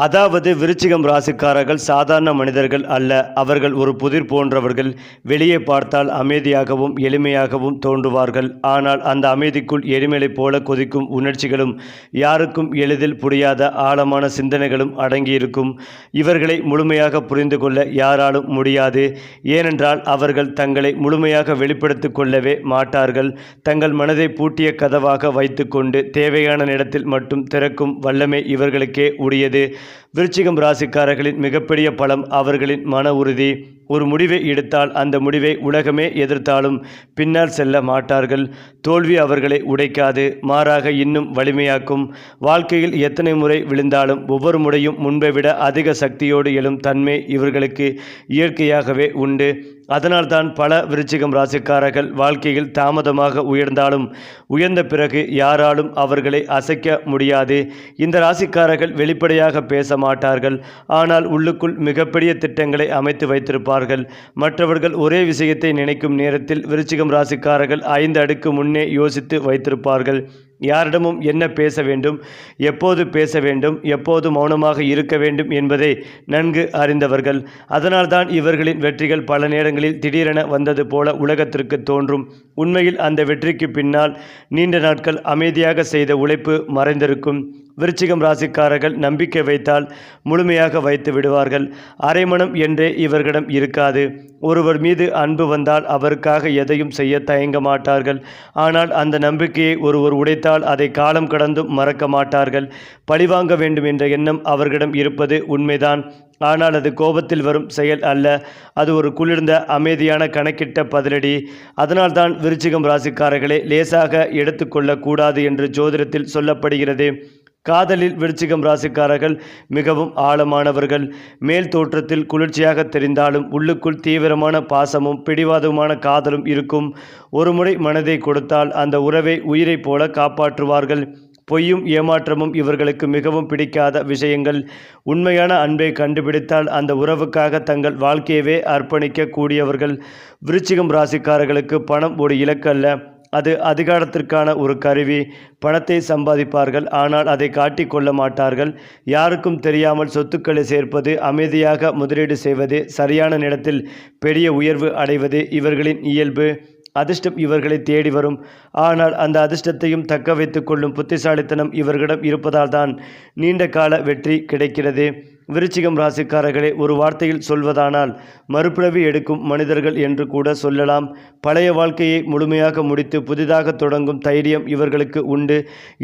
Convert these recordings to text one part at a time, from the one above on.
அதாவது விருச்சிகம் ராசிக்காரர்கள் சாதாரண மனிதர்கள் அல்ல. அவர்கள் ஒரு புதிர் போன்றவர்கள். வெளியே பார்த்தால் அமைதியாகவும் எளிமையாகவும் தோன்றுவார்கள். ஆனால் அந்த அமைதிக்குள் எரிமலை போல கொதிக்கும் உணர்ச்சிகளும் யாருக்கும் எளிதில் புரியாத ஆழமான சிந்தனைகளும் அடங்கியிருக்கும். இவர்களை முழுமையாக புரிந்து கொள்ள யாராலும் முடியாது. ஏனென்றால் அவர்கள் தங்களை முழுமையாக வெளிப்படுத்திக் கொள்ளவே மாட்டார்கள். தங்கள் மனதை பூட்டிய கதவாக வைத்து கொண்டு தேவையான இடத்தில் மட்டும் திறக்கும் வல்லமை இவர்களுக்கே உரியது. விருச்சிகம் ராசிக்காரர்களின் மிகப்பெரிய பலம் அவர்களின் மன உறுதி. ஒரு முடிவை எடுத்தால் அந்த முடிவை உலகமே எதிர்த்தாலும் பின்னால் செல்ல மாட்டார்கள். தோல்வி அவர்களை உடைக்காது, மாறாக இன்னும் வலிமையாக்கும். வாழ்க்கையில் எத்தனை முறை விழுந்தாலும் ஒவ்வொரு முறையும் முன்பை விட அதிக சக்தியோடு எழும் தன்மை இவர்களுக்கு இயற்கையாகவே உண்டு. அதனால்தான் பல விருச்சிகம் ராசிக்காரர்கள் வாழ்க்கையில் தாமதமாக உயர்ந்தாலும் உயர்ந்த பிறகு யாராலும் அவர்களை அசைக்க முடியாது. இந்த ராசிக்காரர்கள் வெளிப்படையாக பேச மாட்டார்கள். ஆனால் உள்ளுக்குள் மிகப்பெரிய திட்டங்களை அமைத்து வைத்திருப்பார்கள். மற்றவர்கள் ஒரே விஷயத்தை நினைக்கும் நேரத்தில் விருச்சிகம் ராசிக்காரர்கள் 5 அடுக்கு முன்னே யோசித்து வைத்திருப்பார்கள். யாரிடமும் என்ன பேச வேண்டும், எப்போது பேச வேண்டும், எப்போது மௌனமாக இருக்க வேண்டும் என்பதை நன்கு அறிந்தவர்கள். அதனால்தான் இவர்களின் வெற்றிகள் பல நேரங்களில் திடீரென வந்தது போல உலகத்திற்கு தோன்றும். உண்மையில் அந்த வெற்றிக்கு பின்னால் நீண்ட நாட்கள் அமைதியாக செய்த உழைப்பு மறைந்திருக்கும். விருச்சிகம் ராசிக்காரர்கள் நம்பிக்கை வைத்தால் முழுமையாக வைத்து விடுவார்கள். அரைமனம் என்றே இவர்களிடம் இருக்காது. ஒருவர் மீது அன்பு வந்தால் அவருக்காக எதையும் செய்ய தயங்க மாட்டார்கள். ஆனால் அந்த நம்பிக்கையை ஒருவர் உடைத்தால் அதை காலம் கடந்தும் மறக்க மாட்டார்கள். பழிவாங்க வேண்டும் என்ற எண்ணம் அவர்களிடம் இருப்பது உண்மைதான். ஆனால் அது கோபத்தில் வரும் செயல் அல்ல. அது ஒரு குளிர்ந்த அமைதியான கணக்கிட்ட பதிலடி. அதனால்தான் விருச்சிகம் ராசிக்காரர்களை லேசாக எடுத்துக்கொள்ளக்கூடாது என்று ஜோதிடத்தில் சொல்லப்படுகிறது. காதலில் விருச்சிகம் ராசிக்காரர்கள் மிகவும் ஆழமானவர்கள். மேல் தோற்றத்தில் குளிர்ச்சியாக தெரிந்தாலும் உள்ளுக்குள் தீவிரமான பாசமும் பிடிவாதமான காதலும் இருக்கும். ஒரு முறை மனதை கொடுத்தால் அந்த உறவை உயிரை போல காப்பாற்றுவார்கள். பொய்யும் ஏமாற்றமும் இவர்களுக்கு மிகவும் பிடிக்காத விஷயங்கள். உண்மையான அன்பை கண்டுபிடித்தால் அந்த உறவுக்காக தங்கள் வாழ்க்கையவே அர்ப்பணிக்க கூடியவர்கள். விருச்சிகம் ராசிக்காரர்களுக்கு பணம் ஒரு இலக்கு அல்ல, அது அதிகாரத்திற்கான ஒரு கருவி. பணத்தை சம்பாதிப்பார்கள், ஆனால் அதை காட்டிக் கொள்ள மாட்டார்கள். யாருக்கும் தெரியாமல் சொத்துக்களை சேர்ப்பது, அமைதியாக முதலீடு செய்வது, சரியான நேரத்தில் பெரிய உயர்வு அடைவது இவர்களின் இயல்பு. அதிர்ஷ்டம் இவர்களை தேடி வரும். ஆனால் அந்த அதிர்ஷ்டத்தையும் தக்க வைத்து கொள்ளும் புத்திசாலித்தனம் இவர்களிடம் இருப்பதால் தான் நீண்ட கால வெற்றி கிடைக்கிறது. விருச்சிகம் ராசிக்காரர்களை ஒரு வார்த்தையில் சொல்வதானால் மறுபிறவி எடுக்கும் மனிதர்கள் என்று கூட சொல்லலாம். பழைய வாழ்க்கையை முழுமையாக முடித்து புதிதாக தொடங்கும் தைரியம் இவர்களுக்கு உண்டு.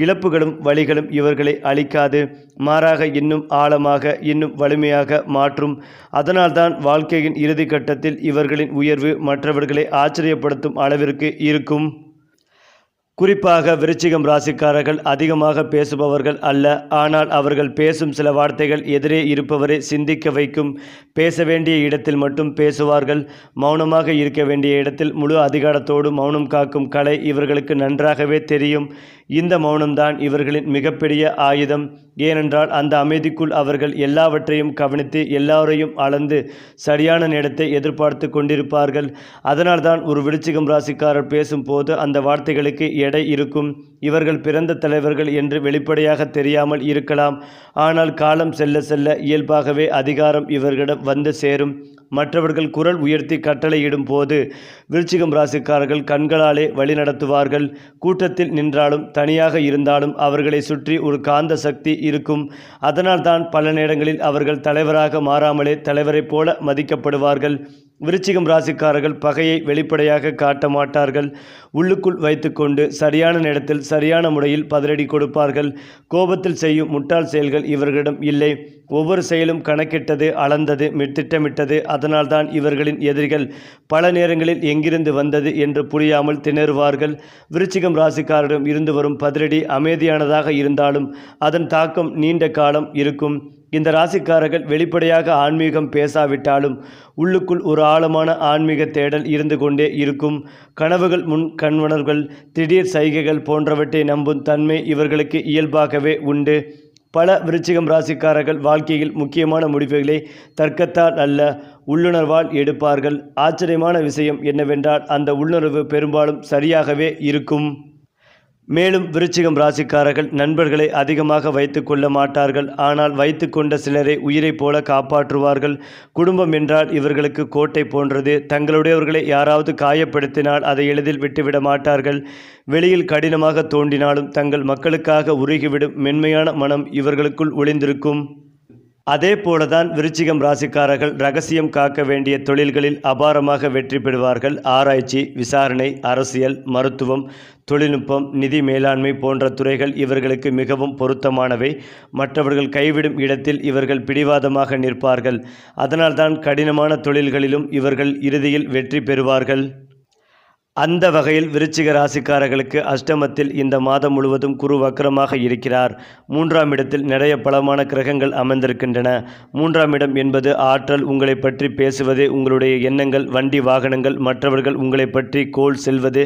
இழப்புகளும் வலிகளும் இவர்களை அழிக்காது, மாறாக இன்னும் ஆழமாக இன்னும் வலிமையாக மாற்றும். அதனால்தான் வாழ்க்கையின் இறுதி கட்டத்தில் இவர்களின் உயர்வு மற்றவர்களை ஆச்சரியப்படுத்தும் அளவிற்கு இருக்கும். குறிப்பாக விருச்சிகம் ராசிக்காரர்கள் அதிகமாக பேசுபவர்கள் அல்ல. ஆனால் அவர்கள் பேசும் சில வார்த்தைகள் எதிரே இருப்பவரை சிந்திக்க வைக்கும். பேச வேண்டிய இடத்தில் மட்டும் பேசுவார்கள். மௌனமாக இருக்க வேண்டிய இடத்தில் முழு அதிகாரத்தோடு மௌனம் காக்கும் கலை இவர்களுக்கு நன்றாகவே தெரியும். இந்த மௌனம்தான் இவர்களின் மிகப்பெரிய ஆயுதம். ஏனென்றால் அந்த அமைதிக்குள் அவர்கள் எல்லாவற்றையும் கவனித்து எல்லாரையும் அளந்து சரியான நேரத்தை எதிர்பார்த்து கொண்டிருப்பார்கள். அதனால்தான் ஒரு விருச்சிகம் ராசிக்காரர் பேசும்போது அந்த வார்த்தைகளுக்கு எடை இருக்கும். இவர்கள் பிறந்த தலைவர்கள் என்று வெளிப்படையாக தெரியாமல் இருக்கலாம். ஆனால் காலம் செல்ல செல்ல இயல்பாகவே அதிகாரம் இவர்களிடம் வந்து சேரும். மற்றவர்கள் குரல் உயர்த்தி கட்டளையிடும் போது விருச்சிகம் ராசிக்காரர்கள் கண்களாலே வழிநடத்துவார்கள். கூட்டத்தில் நின்றாலும் தனியாக இருந்தாலும் அவர்களை சுற்றி ஒரு காந்த சக்தி இருக்கும். அதனால்தான் பல நேரங்களில் அவர்கள் தலைவராக மாறாமலே தலைவரைப் போல மதிக்கப்படுவார்கள். விருச்சிகம் ராசிக்காரர்கள் பகையை வெளிப்படையாக காட்ட மாட்டார்கள். உள்ளுக்குள் வைத்துக்கொண்டு சரியான நேரத்தில் சரியான முறையில் பதிலடி கொடுப்பார்கள். கோபத்தில் செய்யும் முட்டாள் செயல்கள் இவர்களிடம் இல்லை. ஒவ்வொரு செயலும் கணக்கிட்டது, அளந்தது, திட்டமிட்டது. அதனால்தான் இவர்களின் எதிரிகள் பல நேரங்களில் எங்கிருந்து வந்தது என்று புரியாமல் திணறுவார்கள். விருச்சிகம் ராசிக்காரரிடம் இருந்து வரும் பதிலடி அமைதியானதாக இருந்தாலும் அதன் தாக்கம் நீண்ட காலம் இருக்கும். இந்த ராசிக்காரர்கள் வெளிப்படையாக ஆன்மீகம் பேசாவிட்டாலும் உள்ளுக்குள் ஒரு ஆழமான ஆன்மீக தேடல் இருந்து கொண்டே இருக்கும். கனவுகள், முன் கண்வனர்கள், திடீர் சைகைகள் போன்றவற்றை நம்பும் தன்மை இவர்களுக்கு இயல்பாகவே உண்டு. பல விருச்சிகம் ராசிக்காரர்கள் வாழ்க்கையில் முக்கியமான முடிவுகளை தர்க்கத்தால் அல்ல, உள்ளுணர்வால் எடுப்பார்கள். ஆச்சரியமான விஷயம் என்னவென்றால் அந்த உள்ளுணர்வு பெரும்பாலும் சரியாகவே இருக்கும். மேலும் விருச்சிகம் ராசிக்காரர்கள் நண்பர்களை அதிகமாக வைத்து கொள்ள மாட்டார்கள். ஆனால் வைத்து கொண்ட சிலரை உயிரைப் போல காப்பாற்றுவார்கள். குடும்பம் என்றால் இவர்களுக்கு கோட்டை போன்றது. தங்களுடையவர்களை யாராவது காயப்படுத்தினால் அதை எளிதில் விட்டுவிட மாட்டார்கள். வெளியில் கடினமாக தோன்றினாலும் தங்கள் மக்களுக்காக உருகிவிடும் மென்மையான மனம் இவர்களுக்குள் ஒளிந்திருக்கும். அதே போலதான் விருச்சிகம் ராசிக்காரர்கள் ரகசியம் காக்க வேண்டிய தொழில்களில் அபாரமாக வெற்றி பெறுவார்கள். ஆராய்ச்சி, விசாரணை, அரசியல், மருத்துவம், தொழில்நுட்பம், நிதி மேலாண்மை போன்ற துறைகள் இவர்களுக்கு மிகவும் பொருத்தமானவை. மற்றவர்கள் கைவிடும் இடத்தில் இவர்கள் பிடிவாதமாக நிற்பார்கள். அதனால்தான் கடினமான தொழில்களிலும் இவர்கள் இறுதியில் வெற்றி பெறுவார்கள். அந்த வகையில் விருச்சிக ராசிக்காரர்களுக்கு அஷ்டமத்தில் இந்த மாதம் முழுவதும் குரு வக்ரமாக இருக்கிறார். 3ஆம் இடத்தில் நிறைய பலமான கிரகங்கள் அமர்ந்திருக்கின்றன. 3ஆம் இடம் என்பது ஆற்றல். உங்களை பற்றி பேசுவது, உங்களுடைய எண்ணங்கள், வண்டி வாகனங்கள், மற்றவர்கள் உங்களை பற்றி கோல் செல்வது,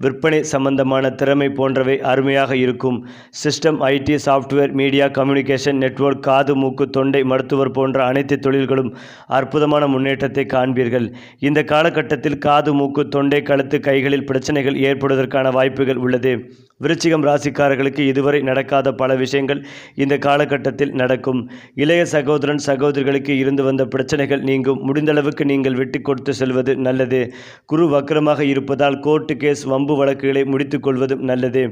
விற்பனை சம்பந்தமான திறமை போன்றவை அருமையாக இருக்கும். System, IT, software, media, communication, network, காது, மூக்கு, தொண்டை, மருத்துவர் போன்ற அனைத்து தொழில்களும் அற்புதமான முன்னேற்றத்தை காண்பீர்கள். இந்த காலகட்டத்தில் காது, மூக்கு, தொண்டை, கழுத்து, கைகளில் பிரச்சனைகள் ஏற்படுவதற்கான வாய்ப்புகள் உள்ளது. விருச்சிகம் ராசிக்காரர்களுக்கு இதுவரை நடக்காத பல விஷயங்கள் இந்த காலகட்டத்தில் நடக்கும். இளைய சகோதரன், சகோதரிகளுக்கு இருந்து வந்த பிரச்சனைகள் நீங்கும். முடிந்தளவுக்கு நீங்கள் விட்டு கொடுத்து செல்வது நல்லது. குரு வக்ரமாக இருப்பதால் கோர்ட்டு கேஸ், வம்பு வழக்குகளை முடித்துக் கொள்வதும் நல்லது.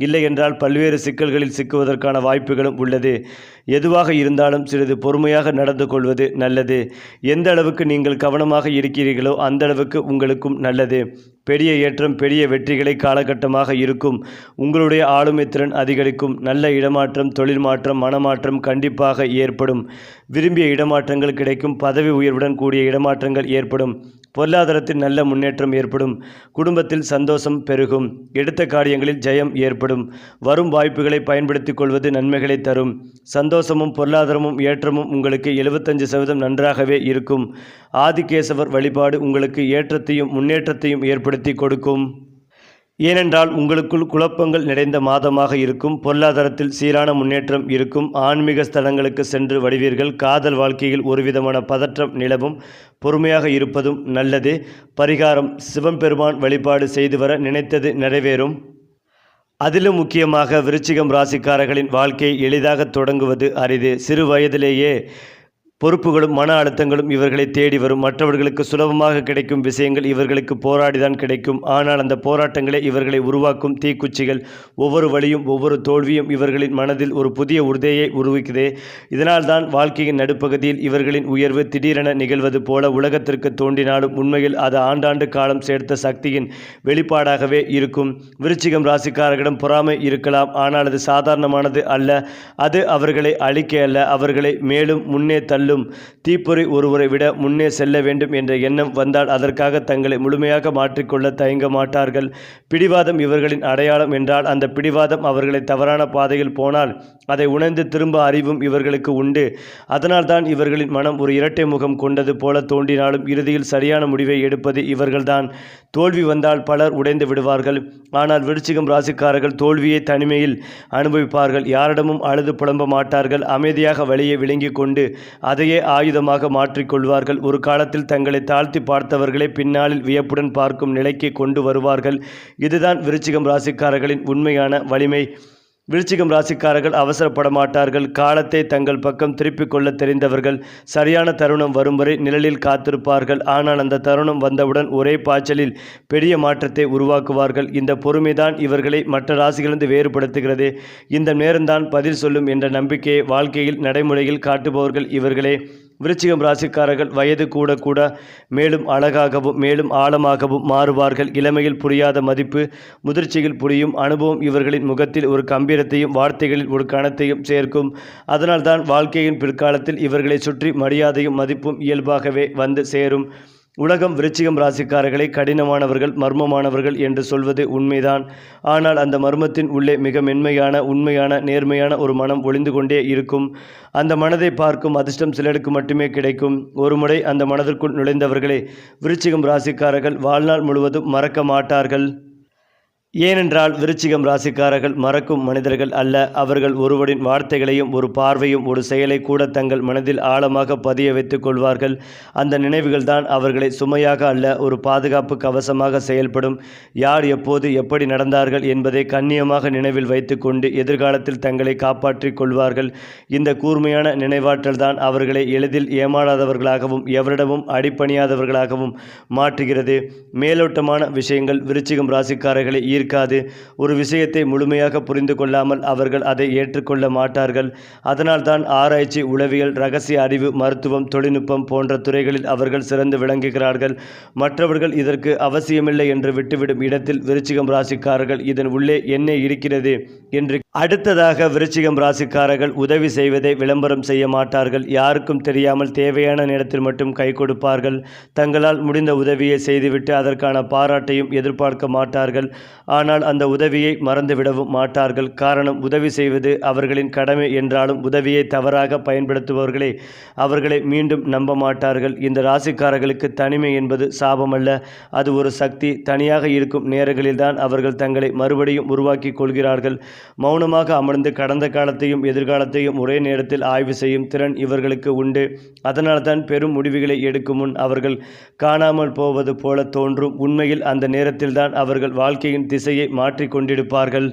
இல்லை என்றால் பல்வேறு சிக்கல்களில் சிக்குவதற்கான வாய்ப்புகளும் உள்ளது. எதுவாக இருந்தாலும் சிறிது பொறுமையாக நடந்து கொள்வது நல்லது. எந்த அளவுக்கு நீங்கள் கவனமாக இருக்கிறீர்களோ அந்த அளவுக்கு உங்களுக்கும் நல்லது. பெரிய ஏற்றம், பெரிய வெற்றிகளை காலகட்டமாக இருக்கும். உங்களுடைய ஆளுமை திறன் அதிகரிக்கும். நல்ல இடமாற்றம், தொழில் மாற்றம், மனமாற்றம் கண்டிப்பாக ஏற்படும். விரும்பிய இடமாற்றங்கள் கிடைக்கும். பதவி உயர்வுடன் கூடிய இடமாற்றங்கள் ஏற்படும். பொருளாதாரத்தில் நல்ல முன்னேற்றம் ஏற்படும். குடும்பத்தில் சந்தோஷம் பெருகும். எடுத்த காரியங்களில் ஜெயம் ஏற்படும். வரும் வாய்ப்புகளை பயன்படுத்திக் கொள்வது நன்மைகளை தரும். சந்தோஷமும் பொருளாதாரமும் ஏற்றமும் உங்களுக்கு 75% நன்றாகவே இருக்கும். ஆதிகேசவர் வழிபாடு உங்களுக்கு ஏற்றத்தையும் முன்னேற்றத்தையும் ஏற்படுத்தி கொடுக்கும். ஏனென்றால் உங்களுக்குள் குழப்பங்கள் நிறைந்த மாதமாக இருக்கும். பொருளாதாரத்தில் சீரான முன்னேற்றம் இருக்கும். ஆன்மீக ஸ்தலங்களுக்கு சென்று வருவீர்கள். காதல் வாழ்க்கையில் ஒருவிதமான பதற்றம் நிலவும். பொறுமையாக இருப்பதும் நல்லது. பரிகாரம்: சிவபெருமான் வழிபாடு செய்து வர நினைத்தது நிறைவேறும். அதிலும் முக்கியமாக விருச்சிகம் ராசிக்காரர்களின் வாழ்க்கை எளிதாக தொடங்குவது அரிது. சிறு வயதிலேயே பொறுப்புகளும் மன அழுத்தங்களும் இவர்களை தேடி வரும். மற்றவர்களுக்கு சுலபமாக கிடைக்கும் விஷயங்கள் இவர்களுக்கு போராடிதான் கிடைக்கும். ஆனால் அந்த போராட்டங்களே இவர்களை உருவாக்கும் தீக்குச்சிகள். ஒவ்வொரு வழியும், ஒவ்வொரு தோல்வியும் இவர்களின் மனதில் ஒரு புதிய உறுதியை உருவாக்குதே. இதனால்தான் வாழ்க்கையின் நடுப்பகுதியில் இவர்களின் உயர்வு திடீரென நிகழ்வது போல உலகத்திற்கு தோன்றினாலும் உண்மையில் அது ஆண்டாண்டு காலம் சேர்த்த சக்தியின் வெளிப்பாடாகவே இருக்கும். விருச்சிகம் ராசிக்காரர்களிடம் பொறாமை இருக்கலாம். ஆனால் அது சாதாரணமானது அல்ல. அது அவர்களை அழிக்க அல்ல, அவர்களை மேலும் முன்னே தள்ளும். தீப்பொறி ஒருவரை விட முன்னே செல்ல வேண்டும் என்ற எண்ணம் வந்தால் அதற்காக தங்களை முழுமையாக மாற்றிக்கொள்ள தயங்க மாட்டார்கள். பிடிவாதம் இவர்களின் அடையாளம் என்றால் அந்த பிடிவாதம் அவர்களை தவறான பாதையில் போனால் அதை உணர்ந்து திரும்ப அறிவும் இவர்களுக்கு உண்டு. அதனால்தான் இவர்களின் மனம் ஒரு இரட்டை முகம் கொண்டது போல தோன்றினாலும் இறுதியில் சரியான முடிவை எடுப்பது இவர்கள்தான். தோல்வி வந்தால் பலர் உடைந்து விடுவார்கள். ஆனால் விருச்சிகம் ராசிக்காரர்கள் தோல்வியை தனிமையில் அனுபவிப்பார்கள். யாரிடமும் அழுது புலம்ப மாட்டார்கள். அமைதியாக வழியை விளங்கி கொண்டு அதையே ஆயுதமாக மாற்றிக்கொள்வார்கள். ஒரு காலத்தில் தங்களை தாழ்த்தி பார்த்தவர்களை பின்னாளில் வியப்புடன் பார்க்கும் நிலைக்கு கொண்டு வருவார்கள். இதுதான் விருச்சிகம் ராசிக்காரர்களின் உண்மையான வலிமை. விருச்சிகம் ராசிக்காரர்கள் அவசரப்பட மாட்டார்கள். காலத்தை தங்கள் பக்கம் திருப்பிக் கொள்ள தெரிந்தவர்கள். சரியான தருணம் வரும் வரை நிழலில் காத்திருப்பார்கள். ஆனால் அந்த தருணம் வந்தவுடன் ஒரே பாய்ச்சலில் பெரிய மாற்றத்தை உருவாக்குவார்கள். இந்த பொறுமைதான் இவர்களை மற்ற ராசிகளிலிருந்து வேறுபடுத்துகிறது. இந்த நேரம்தான் பதில் சொல்லும் என்ற நம்பிக்கையை வாழ்க்கையில் நடைமுறையில் காட்டுபவர்கள் இவர்களே. விருச்சிகம் ராசிக்காரர்கள் வயது கூட கூட மேலும் அழகாகவும் மேலும் ஆழமாகவும் மாறுவார்கள். இளமையில் புரியாத மதிப்பு முதிர்ச்சியில் புரியும். அனுபவம் இவர்களின் முகத்தில் ஒரு கம்பீரத்தையும் வார்த்தைகளில் ஒரு கணத்தையும் சேர்க்கும். அதனால்தான் வாழ்க்கையின் பிற்காலத்தில் இவர்களை சுற்றி மரியாதையும் மதிப்பும் இயல்பாகவே வந்து சேரும். உலகம் விருச்சிகம் ராசிக்காரர்களை கடினமானவர்கள், மர்மமானவர்கள் என்று சொல்வது உண்மைதான். ஆனால் அந்த மர்மத்தின் உள்ளே மிக மென்மையான, உண்மையான, நேர்மையான ஒரு மனம் ஒளிந்து கொண்டே இருக்கும். அந்த மனதை பார்க்கும் அதிர்ஷ்டம் சிலருக்கு மட்டுமே கிடைக்கும். ஒருமுறை அந்த மனதிற்குள் நுழைந்தவர்களை விருச்சிகம் ராசிக்காரர்கள் வாழ்நாள் முழுவதும் மறக்க மாட்டார்கள். ஏனென்றால் விருச்சிகம் ராசிக்காரர்கள் மறக்கும் மனிதர்கள் அல்ல. அவர்கள் ஒருவரின் வார்த்தைகளையும் ஒரு பார்வையும் ஒரு செயலை கூட தங்கள் மனதில் ஆழமாக பதிய வைத்துக் கொள்வார்கள். அந்த நினைவுகள்தான் அவர்களை சுமையாக அல்ல, ஒரு பாதுகாப்பு கவசமாக செயல்படும். யார் எப்போது எப்படி நடந்தார்கள் என்பதை கண்ணியமாக நினைவில் வைத்துக்கொண்டு எதிர்காலத்தில் தங்களை காப்பாற்றிக் கொள்வார்கள். இந்த கூர்மையான நினைவாற்றல் தான் அவர்களை எளிதில் ஏமாறாதவர்களாகவும் எவரிடமும் அடிபணியாதவர்களாகவும் மாற்றுகிறது. மேலோட்டமான விஷயங்கள் விருச்சிகம் ராசிக்காரர்களை ஈர்க்காது. ஒரு விஷயத்தை முழுமையாக புரிந்து கொள்ளாமல் அவர்கள் அதை ஏற்றுக்கொள்ள மாட்டார்கள். அதனால்தான் ஆராய்ச்சி, உளவியல், இரகசிய அறிவு, மருத்துவம், தொழில்நுட்பம் போன்ற துறைகளில் அவர்கள் சிறந்து விளங்குகிறார்கள். மற்றவர்கள் இதற்கு அவசியமில்லை என்று விட்டுவிடும் இடத்தில் விருச்சிகம் ராசிக்காரர்கள் இதன் உள்ளே என்ன இருக்கிறது என்று. அடுத்ததாக விருச்சிகம் ராசிக்காரர்கள் உதவி செய்வதை விளம்பரம் செய்ய மாட்டார்கள். யாருக்கும் தெரியாமல் தேவையான நேரத்தில் மட்டும் கை கொடுப்பார்கள். தங்களால் முடிந்த உதவியை செய்துவிட்டு அதற்கான பாராட்டையும் எதிர்பார்க்க மாட்டார்கள். ஆனால் அந்த உதவியை மறந்துவிடவும் மாட்டார்கள். காரணம், உதவி செய்வது அவர்களின் கடமை என்றாலும் உதவியை தவறாக பயன்படுத்துபவர்களே அவர்களை மீண்டும் நம்ப மாட்டார்கள். இந்த ராசிக்காரர்களுக்கு தனிமை என்பது சாபமல்ல, அது ஒரு சக்தி. தனியாக இருக்கும் நேரங்களில்தான் அவர்கள் தங்களை மறுபடியும் உருவாக்கி கொள்கிறார்கள். மௌனமாக அமர்ந்து கடந்த காலத்தையும் எதிர்காலத்தையும் ஒரே நேரத்தில் ஆய்வு செய்யும் திறன் இவர்களுக்கு உண்டு. அதனால்தான் பெரும் முடிவுகளை எடுக்கும் முன் அவர்கள் காணாமல் போவது போல தோன்றும். உண்மையில் அந்த நேரத்தில்தான் அவர்கள் வாழ்க்கையின் திசையை மாற்றிக் கொண்டிருப்பார்கள்.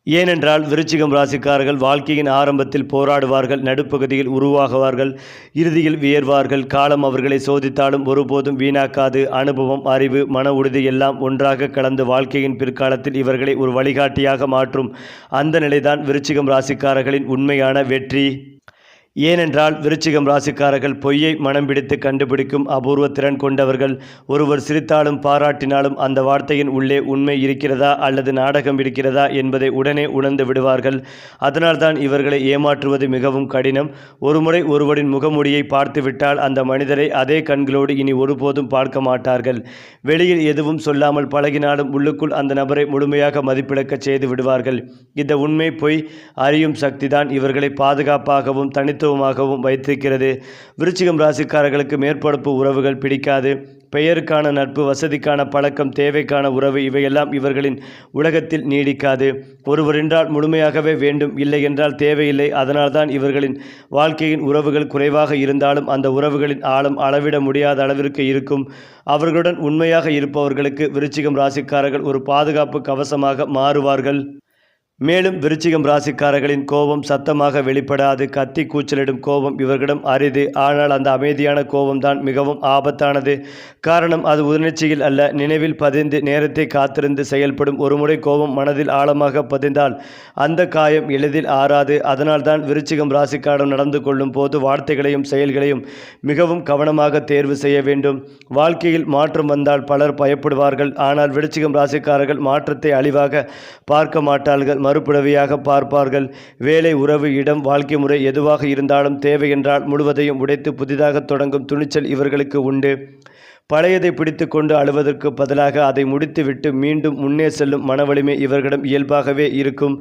ஏனென்றால் விருச்சிகம் ராசிக்காரர்கள் வாழ்க்கையின் ஆரம்பத்தில் போராடுவார்கள், நடுப்பகுதியில் உருவாகுவார்கள், இறுதியில் வியர்வார்கள். காலம் அவர்களை சோதித்தாலும் ஒருபோதும் வீணாக்காது. அனுபவம், அறிவு, மன உறுதி எல்லாம் ஒன்றாக கலந்து வாழ்க்கையின் பிற்காலத்தில் இவர்களை ஒரு வழிகாட்டியாக மாற்றும். அந்த நிலைதான் விருச்சிகம் ராசிக்காரர்களின் உண்மையான வெற்றி. ஏனென்றால் விருச்சிகம் ராசிக்காரர்கள் பொய்யை மனம் பிடித்து கண்டுபிடிக்கும் அபூர்வ திறன் கொண்டவர்கள். ஒருவர் சிரித்தாலும் பாராட்டினாலும் அந்த வார்த்தையின் உள்ளே உண்மை இருக்கிறதா அல்லது நாடகம் இருக்கிறதா என்பதை உடனே உணர்ந்து விடுவார்கள். அதனால்தான் இவர்களை ஏமாற்றுவது மிகவும் கடினம். ஒருமுறை ஒருவரின் முகமூடியை பார்த்துவிட்டால் அந்த மனிதரை அதே கண்களோடு இனி ஒருபோதும் பார்க்க மாட்டார்கள். வெளியில் எதுவும் சொல்லாமல் பழகினாலும் உள்ளுக்குள் அந்த நபரை முழுமையாக மதிப்பிழக்கச் செய்து விடுவார்கள். இந்த உண்மை பொய் அறியும் சக்திதான் இவர்களை பாதுகாப்பாகவும் தனித்துவமாகவும் வைத்திருக்கிறது. விருச்சிகம் ராசிக்காரர்களுக்கு மேற்பரப்பு உறவுகள் பிடிக்காது. பெயருக்கான நட்பு, வசதிக்கான பழக்கம், தேவைக்கான உறவு இவையெல்லாம் இவர்களின் உலகத்தில் நீடிக்காது. ஒருவர் என்றால் முழுமையாகவே வேண்டும், இல்லை என்றால் தேவையில்லை. அதனால்தான் இவர்களின் வாழ்க்கையின் உறவுகள் குறைவாக இருந்தாலும் அந்த உறவுகளின் ஆழம் அளவிட முடியாத அளவிற்கு இருக்கும். அவர்களுடன் உண்மையாக இருப்பவர்களுக்கு விருச்சிகம் ராசிக்காரர்கள் ஒரு பாதுகாப்பு கவசமாக மாறுவார்கள். மேலும் விருச்சிகம் ராசிக்காரர்களின் கோபம் சத்தமாக வெளிப்படாது. கத்தி கூச்சலிடும் கோபம் இவர்களிடம் அரிது. ஆனால் அந்த அமைதியான கோபம்தான் மிகவும் ஆபத்தானது. காரணம், அது உணர்ச்சியில் அல்ல, நினைவில் பதிந்து நேரத்தை காத்திருந்து செயல்படும். ஒருமுறை கோபம் மனதில் ஆழமாக பதிந்தால் அந்த காயம் எளிதில் ஆறாது. அதனால்தான் விருச்சிகம் ராசிக்காரர் நடந்து கொள்ளும் போது வார்த்தைகளையும் செயல்களையும் மிகவும் கவனமாக தேர்வு செய்ய வேண்டும். வாழ்க்கையில் மாற்றம் வந்தால் பலர் பயப்படுவார்கள். ஆனால் விருச்சிகம் ராசிக்காரர்கள் மாற்றத்தை அழிவாக பார்க்க மாட்டார்கள், மறுபிறவியாக பார்ப்பார்கள். வேலை, உறவு, இடம், வாழ்க்கை முறை எதுவாக இருந்தாலும் தேவை என்றால் முழுவதையும் உடைத்து புதிதாக தொடங்கும் துணிச்சல் இவர்களுக்கு உண்டு. பழையதை பிடித்து கொண்டு அழுவதற்கு பதிலாக அதை முடித்துவிட்டு மீண்டும் முன்னே செல்லும் மனவலிமை இவர்களிடம் இயல்பாகவே இருக்கும்.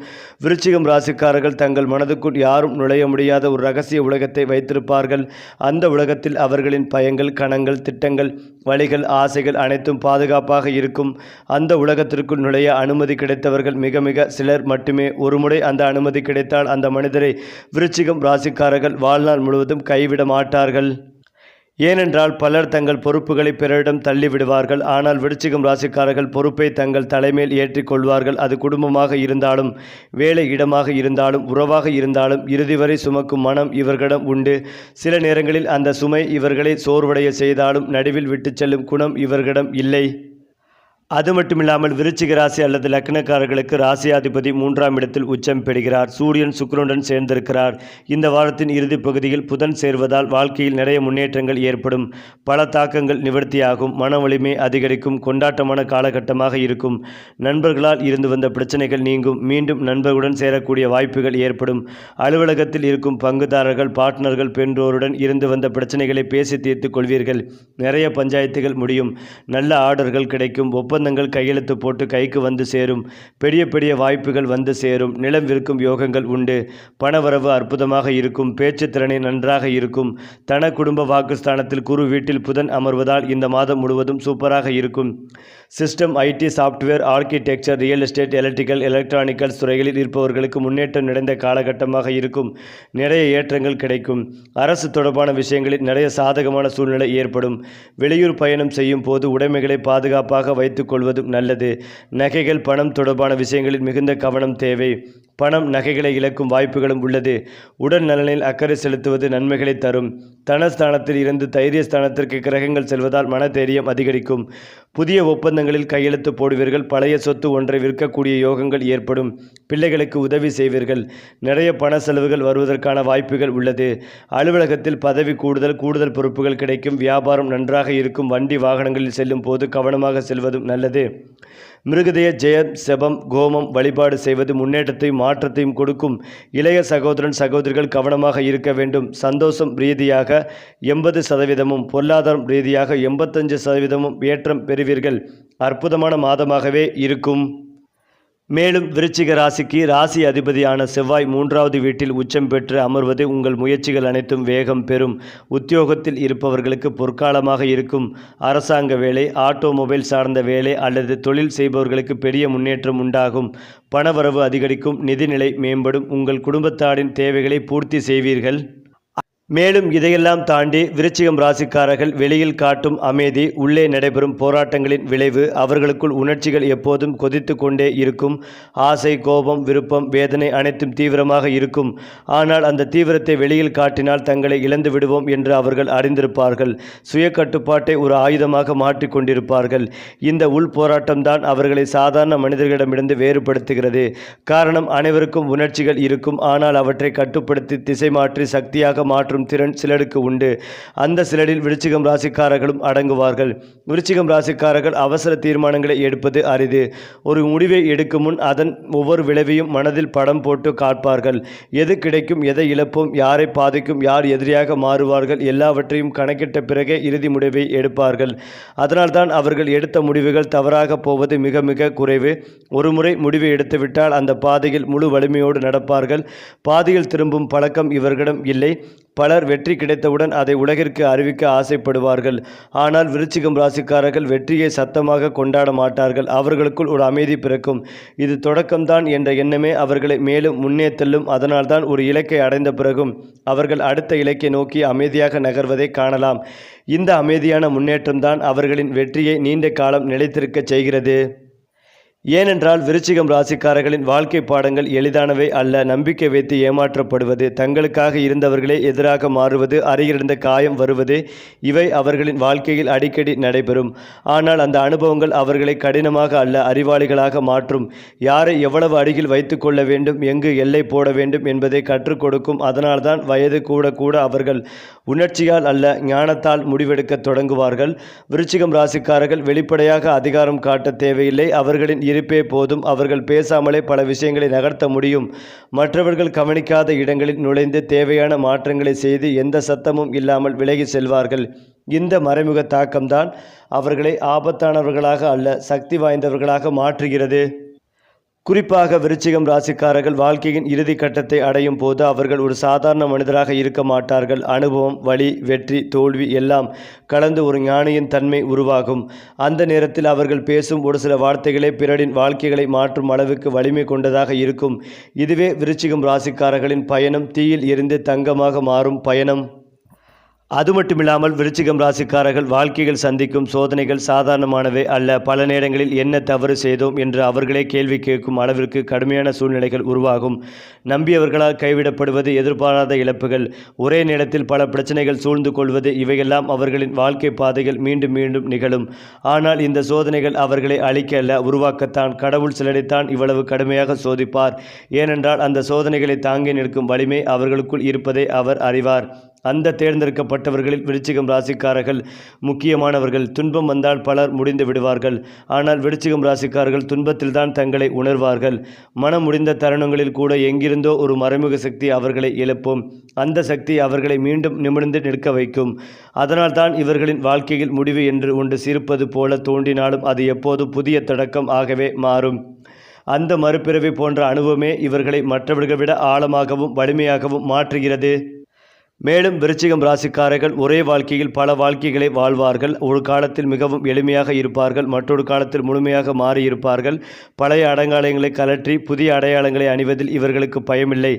விருச்சிகம் ராசிக்காரர்கள் தங்கள் மனதுக்குள் யாரும் நுழைய முடியாத ஒரு இரகசிய உலகத்தை வைத்திருப்பார்கள். அந்த உலகத்தில் அவர்களின் பயங்கள், கனங்கள், திட்டங்கள், வழிகள், ஆசைகள் அனைத்தும் பாதுகாப்பாக இருக்கும். அந்த உலகத்திற்குள் நுழைய அனுமதி கிடைத்தவர்கள் மிக மிக சிலர் மட்டுமே. ஒருமுறை அந்த அனுமதி கிடைத்தால் அந்த மனிதரை விருச்சிகம் ராசிக்காரர்கள் வாழ்நாள் முழுவதும் கைவிட மாட்டார்கள். ஏனென்றால் பலர் தங்கள் பொறுப்புகளை பிறரிடம் தள்ளிவிடுவார்கள். ஆனால் விருச்சிகம் ராசிக்காரர்கள் பொறுப்பை தங்கள் தலைமையில் ஏற்றிக்கொள்வார்கள். அது குடும்பமாக இருந்தாலும், வேலை இடமாக இருந்தாலும், உறவாக இருந்தாலும் இறுதி வரை சுமக்கும் மனம் இவர்களிடம் உண்டு. சில நேரங்களில் அந்த சுமை இவர்களை சோர்வடைய செய்தாலும் நடுவில் விட்டு செல்லும் குணம் இவர்களிடம் இல்லை. அது மட்டுமில்லாமல் விருச்சிக ராசி அல்லது லக்னக்காரர்களுக்கு ராசியாதிபதி 3ஆம் இடத்தில் உச்சம் பெறுகிறார். சூரியன் சுக்கிரனுடன் சேர்ந்திருக்கிறார். இந்த வாரத்தின் இறுதி பகுதியில் புதன் சேர்வதால் வாழ்க்கையில் நிறைய முன்னேற்றங்கள் ஏற்படும். பல தாக்கங்கள் நிவர்த்தியாகும். மன வலிமை அதிகரிக்கும். கொண்டாட்டமான காலகட்டமாக இருக்கும். நண்பர்களால் இருந்து வந்த பிரச்சனைகள் நீங்கும். மீண்டும் நண்பர்களுடன் சேரக்கூடிய வாய்ப்புகள் ஏற்படும். அலுவலகத்தில் இருக்கும் பங்குதாரர்கள், பார்ட்னர்கள், பெற்றோருடன் இருந்து வந்த பிரச்சனைகளை பேசி தீர்த்து கொள்வீர்கள். நிறைய பஞ்சாயத்துகள் முடியும். நல்ல ஆர்டர்கள் கிடைக்கும். ஒப்பந்தங்கள் ஒப்பந்தங்கள் கையெழுத்து போட்டு கைக்கு வந்து சேரும். பெரிய பெரிய வாய்ப்புகள் வந்து சேரும். நிலம் விற்கும் யோகங்கள் உண்டு. பணவரவு அற்புதமாக இருக்கும். பேச்சு திறனை நன்றாக இருக்கும். தன குடும்ப வாக்குஸ்தானத்தில் குரு வீட்டில் புதன் அமர்வதால் இந்த மாதம் முழுவதும் சூப்பராக இருக்கும். System, IT, software, architecture, real estate, electrical, electronics துறைகளில் இருப்பவர்களுக்கு முன்னேற்றம் நிறைந்த காலகட்டமாக இருக்கும். நிறைய ஏற்றங்கள் கிடைக்கும். அரசு தொடர்பான விஷயங்களில் நிறைய சாதகமான சூழ்நிலை ஏற்படும். வெளியூர் பயணம் செய்யும் போது உடைமைகளை பாதுகாப்பாக வைத்துக் கொள்வதும் நல்லது. நகைகள், பணம் தொடர்பான விஷயங்களில் மிகுந்த கவனம் தேவை. பணம், நகைகளை இழக்கும் வாய்ப்புகளும் உள்ளது. உடல் நலனில் அக்கறை செலுத்துவது நன்மைகளை தரும். தனஸ்தானத்தில் இருந்து தைரியஸ்தானத்திற்கு கிரகங்கள் செல்வதால் மனதைரியம் அதிகரிக்கும். புதிய ஒப்பந்தங்களில் கையெழுத்து போடுவீர்கள். பழைய சொத்து ஒன்றை விற்கக்கூடிய யோகங்கள் ஏற்படும். பிள்ளைகளுக்கு உதவி செய்வீர்கள். நிறைய பண செலவுகள் வருவதற்கான வாய்ப்புகள் உள்ளது. அலுவலகத்தில் பதவி கூடுதல் பொறுப்புகள் கிடைக்கும். வியாபாரம் நன்றாக இருக்கும். வண்டி வாகனங்களில் செல்லும் போது கவனமாக செல்வதும் நல்லது. மிருகதய ஜெயம், செபம், கோமம் வழிபாடு செய்வது முன்னேற்றத்தையும் மாற்றத்தையும் கொடுக்கும். இளைய சகோதரன், சகோதரிகள் கவனமாக இருக்க வேண்டும். சந்தோஷம் ரீதியாக 80%, பொருளாதாரம் ரீதியாக 85% ஏற்றம் பெறுவீர்கள். அற்புதமான மாதமாகவே இருக்கும். மேலும் விருச்சிக ராசிக்கு ராசி அதிபதியான செவ்வாய் 3வது வீட்டில் உச்சம் பெற்று அமர்வது உங்கள் முயற்சிகள் அனைத்தும் வேகம் பெறும். உத்தியோகத்தில் இருப்பவர்களுக்கு பொற்காலமாக இருக்கும். அரசாங்க வேலை, ஆட்டோமொபைல் சார்ந்த வேலை அல்லது தொழில் செய்பவர்களுக்கு பெரிய முன்னேற்றம் உண்டாகும். பணவரவு அதிகரிக்கும். நிதிநிலை மேம்படும். உங்கள் குடும்பத்தாரின் தேவைகளை பூர்த்தி செய்வீர்கள். மேலும் இதையெல்லாம் தாண்டி விருச்சிகம் ராசிக்காரர்கள் வெளியில் காட்டும் அமைதி, உள்ளே நடைபெறும் போராட்டங்களின் விளைவு. அவர்களுக்குள் உணர்ச்சிகள் எப்போதும் கொதித்து கொண்டே இருக்கும். ஆசை, கோபம், விருப்பம், வேதனை அனைத்தும் தீவிரமாக இருக்கும். ஆனால் அந்த தீவிரத்தை வெளியில் காட்டினால் தங்களை இழந்து விடுவோம் என்று அவர்கள் அறிந்திருப்பார்கள். சுய கட்டுப்பாட்டை ஒரு ஆயுதமாக மாற்றிக்கொண்டிருப்பார்கள். இந்த உள் போராட்டம்தான் அவர்களை சாதாரண மனிதர்களிடமிருந்து வேறுபடுத்துகிறது. காரணம், அனைவருக்கும் உணர்ச்சிகள் இருக்கும். ஆனால் அவற்றை கட்டுப்படுத்தி திசை மாற்றி சக்தியாக மாற்றும் திறன் சிலருக்கு உண்டு. அந்த சிலரில் விருச்சிகம் ராசிக்காரர்களும் அடங்குவார்கள். விருச்சிகம் ராசிக்காரர்கள் அவசர தீர்மானங்களை எடுப்பது அரிது. ஒரு முடிவை எடுக்கும் முன் அதன் ஒவ்வொரு விளைவையும் மனதில் படம் போட்டு காட்பார்கள். எது கிடைக்கும், எதை இழப்போம், யாரை பாதிக்கும், யார் எதிரியாக மாறுவார்கள், எல்லாவற்றையும் கணக்கிட்ட பிறகே இறுதி முடிவை எடுப்பார்கள். அதனால்தான் அவர்கள் எடுத்த முடிவுகள் தவறாக போவது மிக மிக குறைவு. ஒருமுறை முடிவை எடுத்துவிட்டால் அந்த பாதையில் முழு வலிமையோடு நடப்பார்கள். பாதையில் திரும்பும் பழக்கம் இவர்களிடம் இல்லை. பலர் வெற்றி கிடைத்தவுடன் அதை உலகிற்கு அறிவிக்க ஆசைப்படுவார்கள். ஆனால் விருச்சிகம் ராசிக்காரர்கள் வெற்றியை சத்தமாக கொண்டாட மாட்டார்கள். அவர்களுக்குள் ஒரு அமைதி பிறக்கும். இது தொடக்கம்தான் என்ற எண்ணமே அவர்களை மேலும் முன்னே தள்ளும். அதனால்தான் ஒரு இலக்கை அடைந்த பிறகும் அவர்கள் அடுத்த இலக்கை நோக்கி அமைதியாக நகர்வதை காணலாம். இந்த அமைதியான முன்னேற்றம்தான் அவர்களின் வெற்றியை நீண்ட காலம் நிலைத்திருக்க செய்கிறது. ஏனென்றால் விருச்சிகம் ராசிக்காரர்களின் வாழ்க்கை பாடங்கள் எளிதானவை அல்ல. நம்பிக்கை வைத்து ஏமாற்றப்படுவது, தங்களுக்காக இருந்தவர்களே எதிராக மாறுவது, அருகிலிருந்த காயம் வருவது, இவை அவர்களின் வாழ்க்கையில் அடிக்கடி நடைபெறும். ஆனால் அந்த அனுபவங்கள் அவர்களை கடினமாக அல்ல, அறிவாளிகளாக மாற்றும். யாரை எவ்வளவு அருகில் வைத்து கொள்ள வேண்டும், எங்கு எல்லை போட வேண்டும் என்பதை கற்றுக் கொடுக்கும். அதனால்தான் வயது கூட கூட அவர்கள் உணர்ச்சியால் அல்ல, ஞானத்தால் முடிவெடுக்க தொடங்குவார்கள். விருச்சிகம் ராசிக்காரர்கள் வெளிப்படையாக அதிகாரம் காட்ட தேவையில்லை. அவர்களின் இருப்பே போதும். அவர்கள் பேசாமலே பல விஷயங்களை நகர்த்த முடியும். மற்றவர்கள் கவனிக்காத இடங்களில் நுழைந்து தேவையான மாற்றங்களை செய்து எந்த சத்தமும் இல்லாமல் விலகி செல்வார்கள். இந்த மறைமுக தாக்கம்தான் அவர்களை ஆபத்தானவர்களாக அல்ல, சக்தி வாய்ந்தவர்களாக மாற்றுகிறது. குறிப்பாக விருச்சிகம் ராசிக்காரர்கள் வாழ்க்கையின் இறுதி கட்டத்தை அடையும் போது அவர்கள் ஒரு சாதாரண மனிதராக இருக்க மாட்டார்கள். அனுபவம், வலி, வெற்றி, தோல்வி எல்லாம் கலந்து ஒரு ஞானியின் தன்மை உருவாகும். அந்த நேரத்தில் அவர்கள் பேசும் ஒரு சில வார்த்தைகளே பிறரின் வாழ்க்கைகளை மாற்றும் அளவுக்கு வலிமை கொண்டதாக இருக்கும். இதுவே விருச்சிகம் ராசிக்காரர்களின் பயணம். தீயில் எரிந்து தங்கமாக மாறும் பயணம். அது மட்டுமில்லாமல் விருச்சிகம் ராசிக்காரர்கள் வாழ்க்கைகள் சந்திக்கும் சோதனைகள் சாதாரணமானவை அல்ல. பல நேரங்களில் என்ன தவறு செய்தோம் என்று அவர்களே கேள்வி கேட்கும் அளவிற்கு கடுமையான சூழ்நிலைகள் உருவாகும். நம்பியவர்களால் கைவிடப்படுவது, எதிர்பாராத இழப்புகள், ஒரே நேரத்தில் பல பிரச்சனைகள் சூழ்ந்து கொள்வது, இவையெல்லாம் அவர்களின் வாழ்க்கை பாதைகள் மீண்டும் மீண்டும் நிகழும். ஆனால் இந்த சோதனைகள் அவர்களை அழிக்க அல்ல, உருவாக்கத்தான். கடவுள் சிலரைத்தான் இவ்வளவு கடுமையாக சோதிப்பார். ஏனென்றால் அந்த சோதனைகளை தாங்கி நிற்கும் வலிமை அவர்களுக்குள் இருப்பதை அவர் அறிவார். அந்த தேர்ந்தெடுக்கப்பட்டவர்களில் விருச்சிகம் ராசிக்காரர்கள் முக்கியமானவர்கள். துன்பம் வந்தால் பலர் முடிந்து விடுவார்கள். ஆனால் விருச்சிகம் ராசிக்காரர்கள் துன்பத்தில்தான் தங்களை உணர்வார்கள். மனம் முடிந்த தருணங்களில் கூட எங்கிருந்தோ ஒரு மறைமுக சக்தி அவர்களை எழுப்பும். அந்த சக்தி அவர்களை மீண்டும் நிமிர்ந்து நிற்க வைக்கும். அதனால்தான் இவர்களின் வாழ்க்கையில் முடிவு என்று ஒன்று சிரிப்பது போல தோன்றினாலும் அது எப்போது புதிய தொடக்கம் ஆகவே மாறும். அந்த மறுபிறவி போன்ற அனுபவமே இவர்களை மற்றவர்களை விட ஆழமாகவும் வலிமையாகவும் மாற்றுகிறது. மேலும் விருச்சிகம் ராசிக்காரர்கள் ஒரே வாழ்க்கையில் பல வாழ்க்கைகளை வாழ்வார்கள். ஒரு காலத்தில் மிகவும் எளிமையாக இருப்பார்கள், மற்றொரு காலத்தில் முழுமையாக மாறியிருப்பார்கள். பழைய அடையாளங்களை கலற்றி புதிய அடையாளங்களை அணிவதில் இவர்களுக்கு பயமில்லை.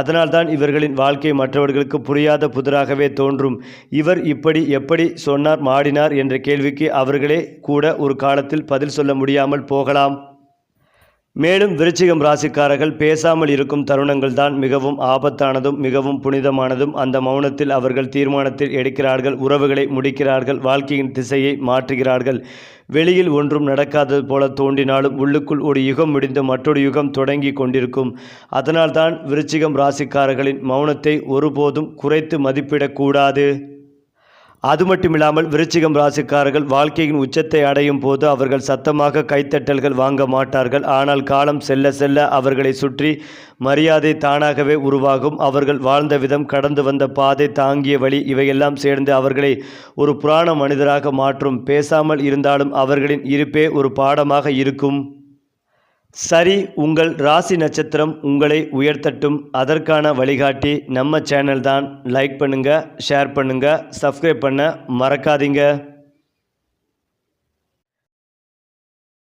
அதனால்தான் இவர்களின் வாழ்க்கை மற்றவர்களுக்கு புரியாத புதிராகவே தோன்றும். இவர் இப்படி எப்படி சொன்னார் மாடினார் என்ற கேள்விக்கு அவர்களே கூட ஒரு காலத்தில் பதில் சொல்ல முடியாமல் போகலாம். மேலும் விருச்சிகம் ராசிக்காரர்கள் பேசாமல் இருக்கும் தருணங்கள் தான் மிகவும் ஆபத்தானதும் மிகவும் புனிதமானதும். அந்த மௌனத்தில் அவர்கள் தீர்மானத்தில் எடுக்கிறார்கள், உறவுகளை முடிக்கிறார்கள், வாழ்க்கையின் திசையை மாற்றுகிறார்கள். வெளியில் ஒன்றும் நடக்காதது போல தோன்றினாலும் உள்ளுக்குள் ஒரு யுகம் முடிந்து மற்றொரு யுகம் தொடங்கி கொண்டிருக்கும். அதனால்தான் விருச்சிகம் ராசிக்காரர்களின் மௌனத்தை ஒருபோதும் குறைத்து மதிப்பிடக்கூடாது. அது மட்டுமில்லாமல் விருச்சிகம் ராசிக்காரர்கள் வாழ்க்கையின் உச்சத்தை அடையும் போது அவர்கள் சத்தமாக கைத்தட்டல்கள் வாங்க மாட்டார்கள். ஆனால் காலம் செல்ல செல்ல அவர்களை சுற்றி மரியாதை தானாகவே உருவாகும். அவர்கள் வாழ்ந்த விதம், கடந்து வந்த பாதை, தாங்கிய வழி இவையெல்லாம் சேர்ந்து அவர்களை ஒரு புராண மனிதராக மாற்றும். பேசாமல் இருந்தாலும் அவர்களின் இருப்பே ஒரு பாடமாக இருக்கும். சரி, உங்கள் ராசி நட்சத்திரம் உங்களை உயர்த்தட்டும். அதற்கான வழிகாட்டி நம்ம சேனல் தான். லைக் பண்ணுங்கள், ஷேர் பண்ணுங்கள், சப்ஸ்கிரைப் பண்ண மறக்காதீங்க.